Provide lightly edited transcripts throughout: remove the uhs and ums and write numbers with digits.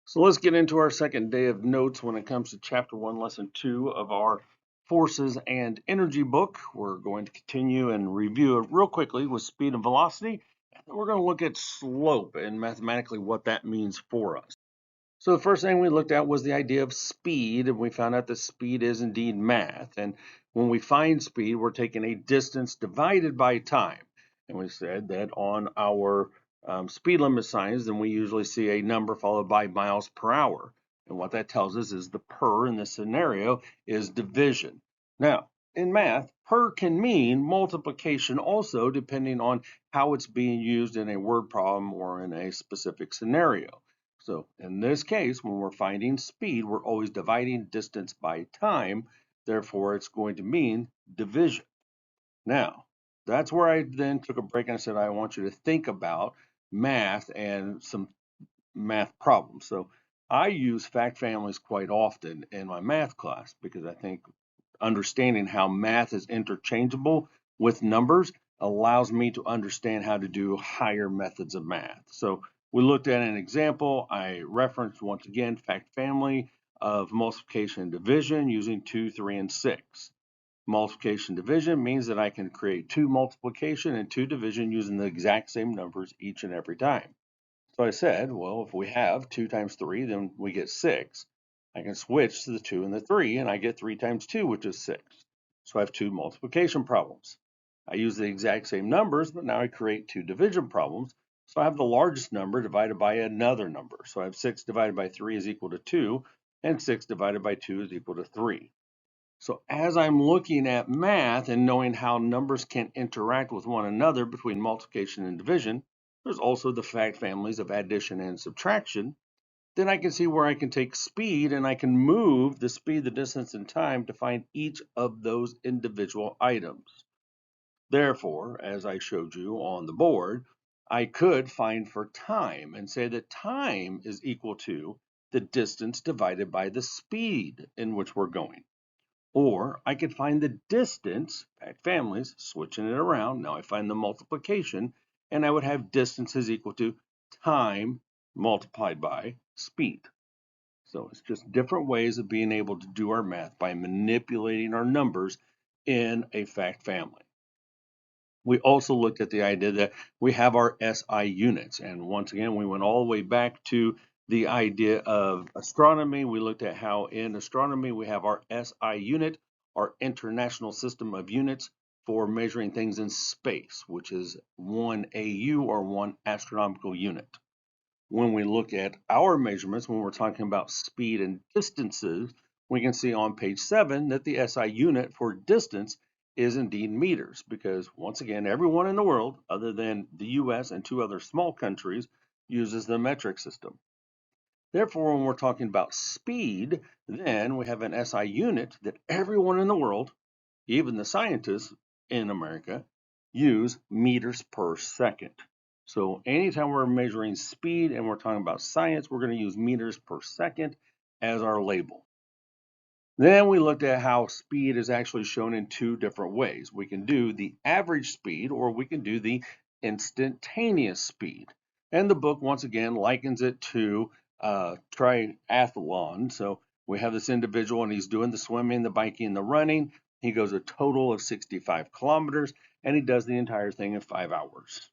So let's get into our second day of notes when it comes to Chapter 1, Lesson 2 of our Forces and Energy book. We're going to continue and review it real quickly with speed and velocity. And we're going to look at slope and mathematically what that means for us. So the first thing we looked at was the idea of speed, and we found out that speed is indeed math. And when we find speed, we're taking a distance divided by time. And we said that on our speed limit signs, then we usually see a number followed by miles per hour. And what that tells us is the per in this scenario is division. Now, in math, per can mean multiplication also, depending on how it's being used in a word problem or in a specific scenario. So in this case, when we're finding speed, we're always dividing distance by time. Therefore, it's going to mean division. Now, that's where I then took a break and I said, I want you to think about math and some math problems. So I use fact families quite often in my math class because I think understanding how math is interchangeable with numbers allows me to understand how to do higher methods of math. So we looked at an example. I referenced once again fact family of multiplication and division using 2, 3, and 6. Multiplication division means that I can create 2 multiplication and 2 division using the exact same numbers each and every time. So I said, well, if we have 2 times 3, then we get 6. I can switch to the 2 and the 3, and I get 3 times 2, which is 6. So I have 2 multiplication problems. I use the exact same numbers, but now I create 2 division problems. So I have the largest number divided by another number. So I have 6 divided by 3 is equal to 2, and 6 divided by 2 is equal to 3. So as I'm looking at math and knowing how numbers can interact with one another between multiplication and division, there's also the fact families of addition and subtraction. Then I can see where I can take speed and I can move the speed, the distance, and time to find each of those individual items. Therefore, as I showed you on the board, I could find for time and say that time is equal to the distance divided by the speed in which we're going. Or I could find the distance, fact families, switching it around. Now I find the multiplication, and I would have distance is equal to time multiplied by speed. So it's just different ways of being able to do our math by manipulating our numbers in a fact family. We also looked at the idea that we have our SI units. And once again, we went all the way back to the idea of astronomy. We looked at how in astronomy we have our SI unit, our International System of Units for measuring things in space, which is 1 AU or 1 astronomical unit. When we look at our measurements, when we're talking about speed and distances, we can see on page 7 that the SI unit for distance is indeed meters, because once again, everyone in the world, other than the US and 2 other small countries, uses the metric system. Therefore, when we're talking about speed, then we have an SI unit that everyone in the world, even the scientists in America, use meters per second. So anytime we're measuring speed and we're talking about science, we're going to use meters per second as our label. Then we looked at how speed is actually shown in 2 different ways. We can do the average speed or we can do the instantaneous speed. And the book, once again, likens it to triathlon. So we have this individual and he's doing the swimming, the biking, the running. He goes a total of 65 kilometers and he does the entire thing in 5 hours.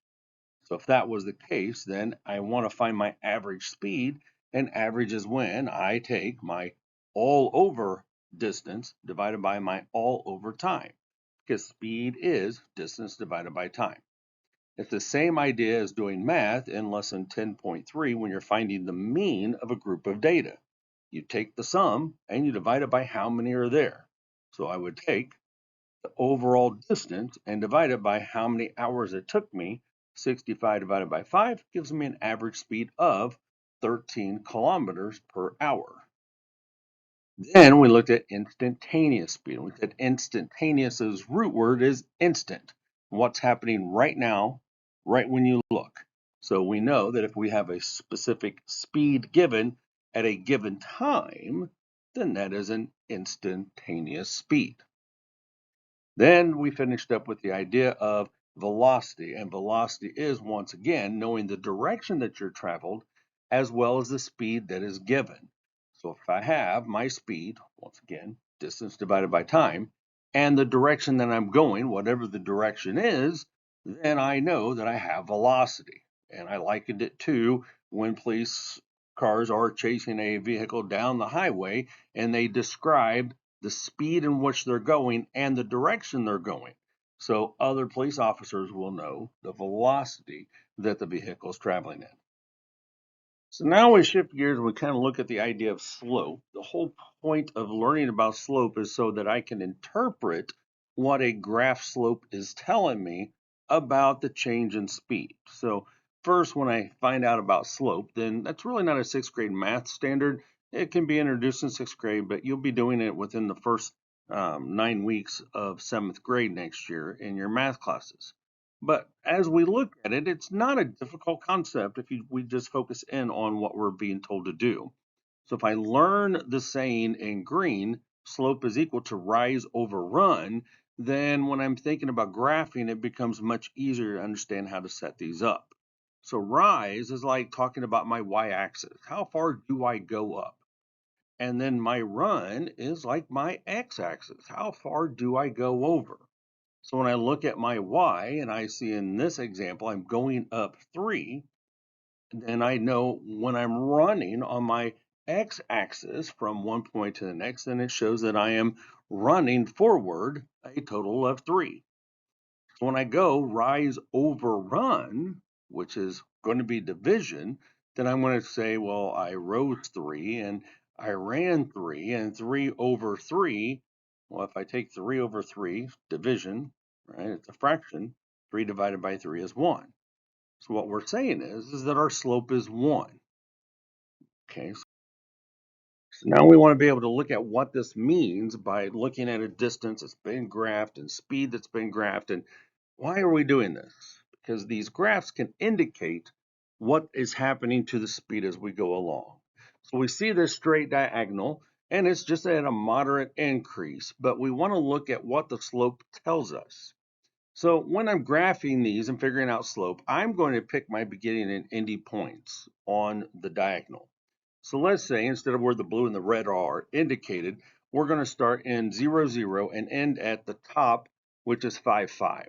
So if that was the case, then I want to find my average speed, and average is when I take my all over distance divided by my all over time, because speed is distance divided by time. It's the same idea as doing math in lesson 10.3 when you're finding the mean of a group of data. You take the sum and you divide it by how many are there. So I would take the overall distance and divide it by how many hours it took me. 65 divided by 5 gives me an average speed of 13 kilometers per hour. Then we looked at instantaneous speed. We said instantaneous's root word is instant. What's happening right now, right when you look. So we know that if we have a specific speed given at a given time, then that is an instantaneous speed. Then we finished up with the idea of velocity, and velocity is, once again, knowing the direction that you're traveled as well as the speed that is given. So if I have my speed, once again, distance divided by time, and the direction that I'm going, whatever the direction is, then I know that I have velocity. And I likened it to when police cars are chasing a vehicle down the highway and they describe the speed in which they're going and the direction they're going. So other police officers will know the velocity that the vehicle is traveling in. So now we shift gears and we kind of look at the idea of slope. The whole point of learning about slope is so that I can interpret what a graph slope is telling me about the change in speed. So first, when I find out about slope, then that's really not a sixth grade math standard. It can be introduced in sixth grade, but you'll be doing it within the first 9 weeks of seventh grade next year in your math classes. But as we look at it, it's not a difficult concept if we just focus in on what we're being told to do. So if I learn the saying in green, slope is equal to rise over run, then when I'm thinking about graphing, it becomes much easier to understand how to set these up. So rise is like talking about my y-axis. How far do I go up? And then my run is like my x-axis. How far do I go over? So when I look at my y and I see in this example, I'm going up 3, then I know when I'm running on my x-axis from one point to the next, then it shows that I am running forward a total of 3. So when I go rise over run, which is going to be division, then I'm going to say, well, I rose 3 and I ran 3 and 3 over 3. Well, if I take 3 over 3, division, right, it's a fraction, 3 divided by 3 is 1. So what we're saying is that our slope is 1. Okay, so now we want to be able to look at what this means by looking at a distance that's been graphed and speed that's been graphed. And why are we doing this? Because these graphs can indicate what is happening to the speed as we go along. So we see this straight diagonal, and it's just at a moderate increase, but we want to look at what the slope tells us. So when I'm graphing these and figuring out slope, I'm going to pick my beginning and ending points on the diagonal. So let's say instead of where the blue and the red are indicated, we're going to start in 0, 0 and end at the top, which is 5, 5.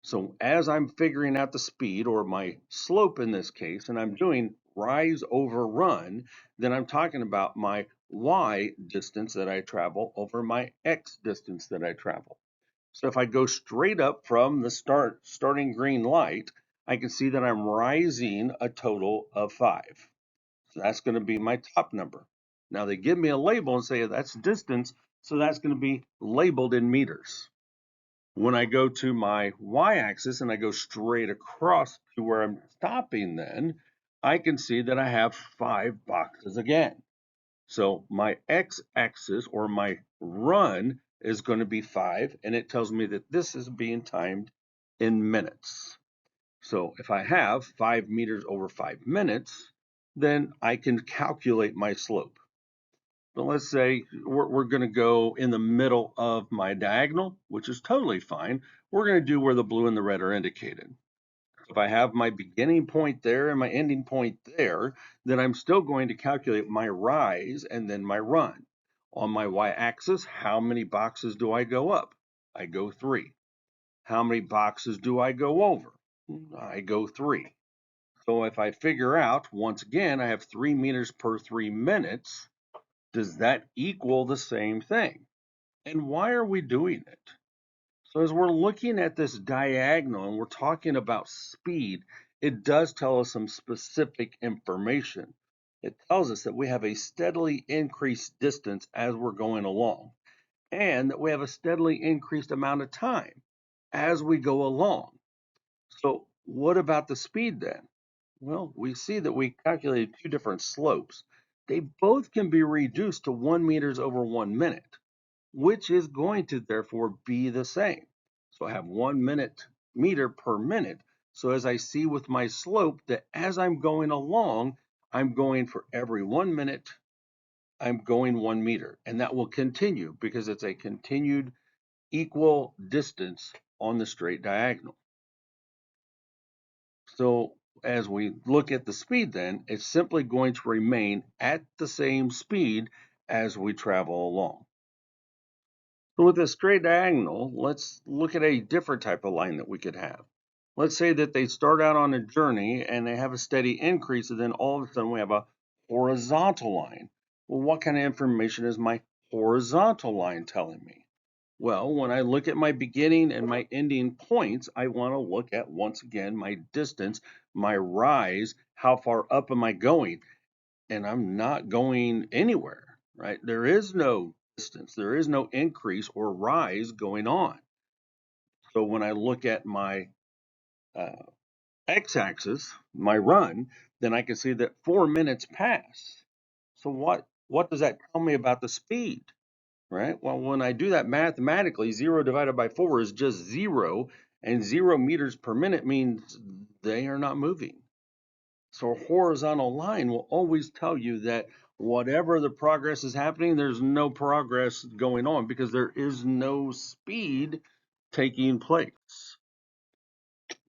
So as I'm figuring out the speed or my slope in this case, and I'm doing rise over run, then I'm talking about my y distance that I travel over my x distance that I travel. So if I go straight up from the starting green light, I can see that I'm rising a total of 5. So that's going to be my top number. Now they give me a label and say that's distance, so that's going to be labeled in meters. When I go to my y-axis and I go straight across to where I'm stopping, then I can see that I have 5 boxes again. So my x-axis or my run is going to be 5, and it tells me that this is being timed in minutes. So if I have 5 meters over 5 minutes, then I can calculate my slope. But let's say we're going to go in the middle of my diagonal, which is totally fine. We're going to do where the blue and the red are indicated. If I have my beginning point there and my ending point there, then I'm still going to calculate my rise and then my run. On my y-axis, how many boxes do I go up? I go 3. How many boxes do I go over? I go 3. So if I figure out, once again, I have 3 meters per 3 minutes, does that equal the same thing? And why are we doing it? So as we're looking at this diagonal and we're talking about speed, it does tell us some specific information. It tells us that we have a steadily increased distance as we're going along, and that we have a steadily increased amount of time as we go along. So what about the speed then? Well, we see that we calculated 2 different slopes. They both can be reduced to 1 meters over 1 minute, which is going to therefore be the same. So I have 1 meter per minute. So as I see with my slope that as I'm going along, I'm going for every 1 minute, I'm going 1 meter. And that will continue because it's a continued equal distance on the straight diagonal. So as we look at the speed then, it's simply going to remain at the same speed as we travel along. So with a straight diagonal, let's look at a different type of line that we could have. Let's say that they start out on a journey and they have a steady increase, and then all of a sudden we have a horizontal line. Well, what kind of information is my horizontal line telling me? Well, when I look at my beginning and my ending points, I want to look at, once again, my distance, my rise, how far up am I going? And I'm not going anywhere, right? There is no distance, there is no increase or rise going on. So when I look at my uh, x-axis, my run, then I can see that 4 minutes pass. So what does that tell me about the speed? Right? Well, when I do that mathematically, 0 divided by 4 is just 0, and 0 meters per minute means they are not moving. So a horizontal line will always tell you that whatever the progress is happening, there's no progress going on because there is no speed taking place.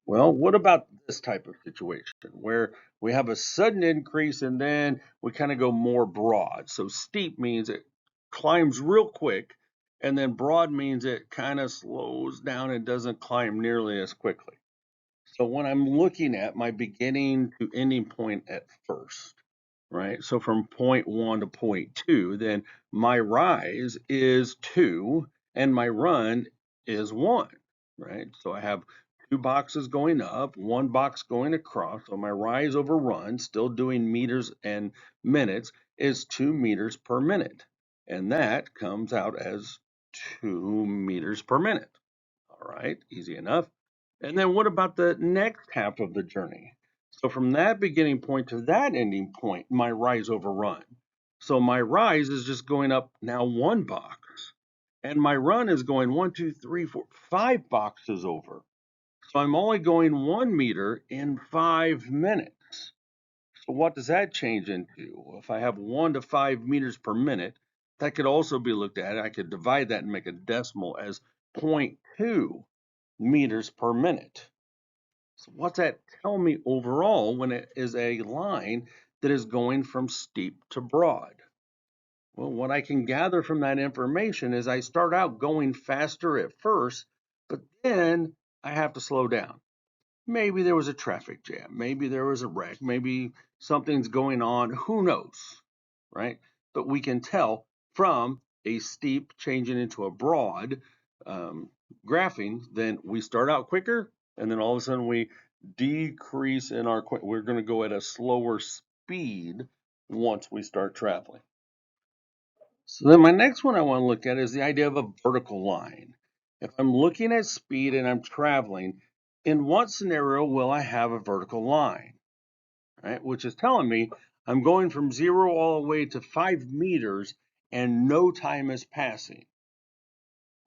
Well, what about this type of situation where we have a sudden increase and then we kind of go more broad? So steep means it climbs real quick, and then broad means it kind of slows down and doesn't climb nearly as quickly. So when I'm looking at my beginning to ending point at first, right? So from point 1 to point 2, then my rise is 2 and my run is 1, right? So I have 2 boxes going up, 1 box going across. So my rise over run, still doing meters and minutes, is 2 meters per minute. And that comes out as 2 meters per minute. All right, easy enough. And then what about the next half of the journey? So from that beginning point to that ending point, my rise over run. So my rise is just going up now 1 box. And my run is going 1, 2, 3, 4, 5 boxes over. So I'm only going 1 meter in 5 minutes. So what does that change into? Well, if I have 1 to 5 meters per minute, that could also be looked at. I could divide that and make a decimal as 0.2 meters per minute. So what's that tell me overall when it is a line that is going from steep to broad? Well, what I can gather from that information is I start out going faster at first, but then I have to slow down. Maybe there was a traffic jam. Maybe there was a wreck. Maybe something's going on. Who knows, right? But we can tell from a steep changing into a broad graphing, then we start out quicker, and then all of a sudden we decrease in our, we're going to go at a slower speed once we start traveling. So then my next one I want to look at is the idea of a vertical line. If I'm looking at speed and I'm traveling, in what scenario will I have a vertical line? Right? Which is telling me I'm going from 0 all the way to 5 meters and no time is passing.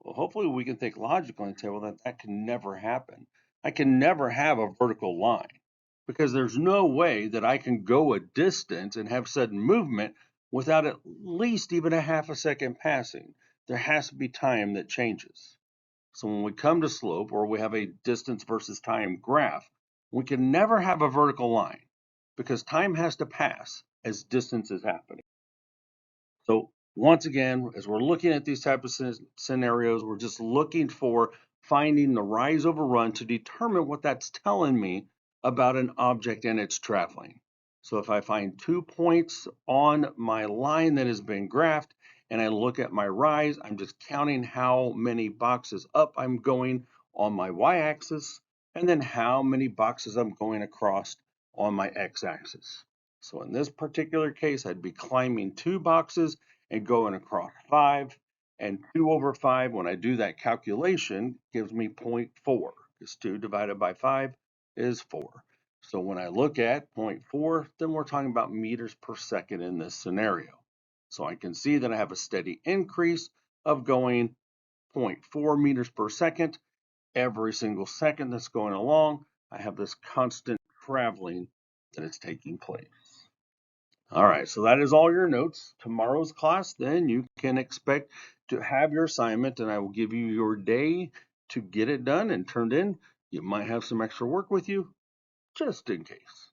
Well, hopefully we can think logically and say, well, that can never happen. I can never have a vertical line because there's no way that I can go a distance and have sudden movement without at least even a half a second passing. There has to be time that changes. So when we come to slope or we have a distance versus time graph, we can never have a vertical line because time has to pass as distance is happening. So once again, as we're looking at these type of scenarios, we're just looking for finding the rise over run to determine what that's telling me about an object and its traveling. So if I find 2 points on my line that has been graphed and I look at my rise, I'm just counting how many boxes up I'm going on my y-axis and then how many boxes I'm going across on my x-axis. So in this particular case, I'd be climbing 2 boxes and going across 5. And 2 over 5, when I do that calculation, gives me 0.4, because 2 divided by 5 is 4. So when I look at 0.4, then we're talking about meters per second in this scenario. So I can see that I have a steady increase of going 0.4 meters per second. Every single second that's going along, I have this constant traveling that is taking place. All right, so that is all your notes. Tomorrow's class, then you can expect to have your assignment, and I will give you your day to get it done and turned in. You might have some extra work with you. just in case.